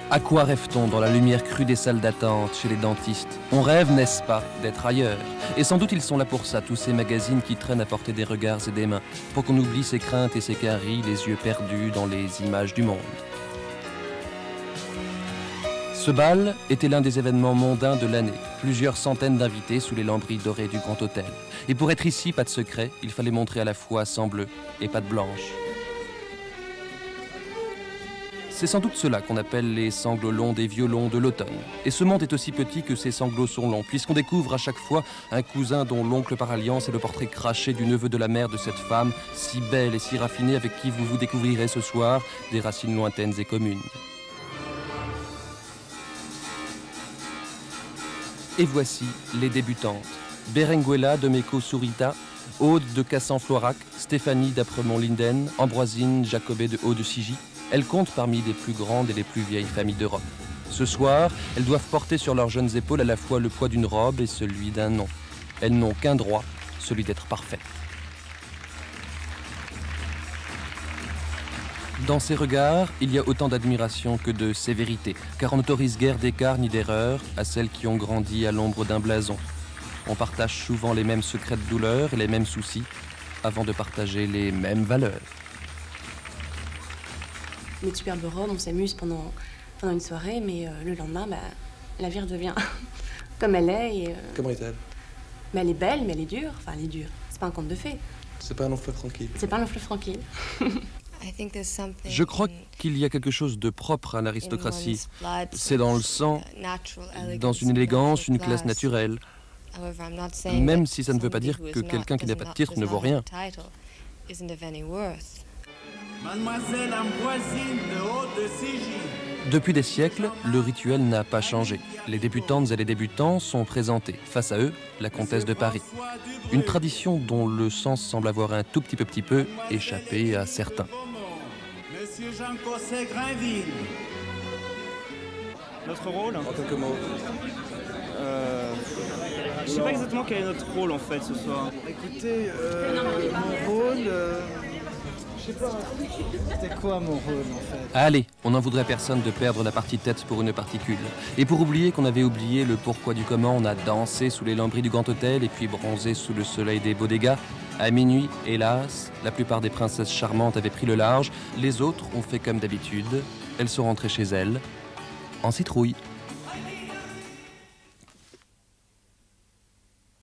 À quoi rêve-t-on dans la lumière crue des salles d'attente chez les dentistes? On rêve, n'est-ce pas, d'être ailleurs. Et sans doute ils sont là pour ça, tous ces magazines qui traînent à portée des regards et des mains, pour qu'on oublie ses craintes et ses caries, les yeux perdus dans les images du monde. Ce bal était l'un des événements mondains de l'année. Plusieurs centaines d'invités sous les lambris dorés du Grand Hôtel. Et pour être ici, pas de secret, il fallait montrer à la fois sang bleu et patte blanche. C'est sans doute cela qu'on appelle les sanglots longs des violons de l'automne. Et ce monde est aussi petit que ces sanglots sont longs, puisqu'on découvre à chaque fois un cousin dont l'oncle par alliance est le portrait craché du neveu de la mère de cette femme, si belle et si raffinée avec qui vous vous découvrirez ce soir des racines lointaines et communes. Et voici les débutantes. Berenguela de Meko Surita, Aude de Cassan-Florac, Stéphanie d'Apremont-Linden, Ambroisine Jacobet de Haut-de-Sigy. Elles comptent parmi les plus grandes et les plus vieilles familles d'Europe. Ce soir, elles doivent porter sur leurs jeunes épaules à la fois le poids d'une robe et celui d'un nom. Elles n'ont qu'un droit, celui d'être parfaites. Dans ces regards, il y a autant d'admiration que de sévérité, car on n'autorise guère d'écart ni d'erreur à celles qui ont grandi à l'ombre d'un blason. On partage souvent les mêmes secrets de douleur et les mêmes soucis, avant de partager les mêmes valeurs. Une superbe robe, on s'amuse pendant une soirée, mais le lendemain, la vie redevient comme elle est. Et, Comment est-elle? Elle est belle, mais elle est dure. Enfin, elle est dure. C'est pas un conte de fées. C'est pas un long fleuve tranquille. C'est pas un long fleuve tranquille. Je crois qu'il y a quelque chose de propre à l'aristocratie. C'est dans le sang, dans une élégance, une classe naturelle. Même si ça ne veut pas dire que quelqu'un qui n'a pas de titre ne vaut rien. Mademoiselle Ambroisine de Haut-de-Sigy. Depuis des siècles, le rituel n'a pas changé. Les débutantes et les débutants sont présentés. Face à eux, la comtesse de Paris. Une tradition dont le sens semble avoir un tout petit peu échappé à certains. Monsieur Jean Cosset-Grainville. Notre rôle? En quelques mots. Je sais pas exactement quel est notre rôle en fait ce soir. Écoutez, mon rôle... Je sais pas, c'était quoi mon rôle en fait? Allez, on n'en voudrait personne de perdre la partie tête pour une particule. Et pour oublier qu'on avait oublié le pourquoi du comment, on a dansé sous les lambris du Grand Hôtel et puis bronzé sous le soleil des bodegas. À minuit, hélas, la plupart des princesses charmantes avaient pris le large. Les autres ont fait comme d'habitude. Elles sont rentrées chez elles en citrouille.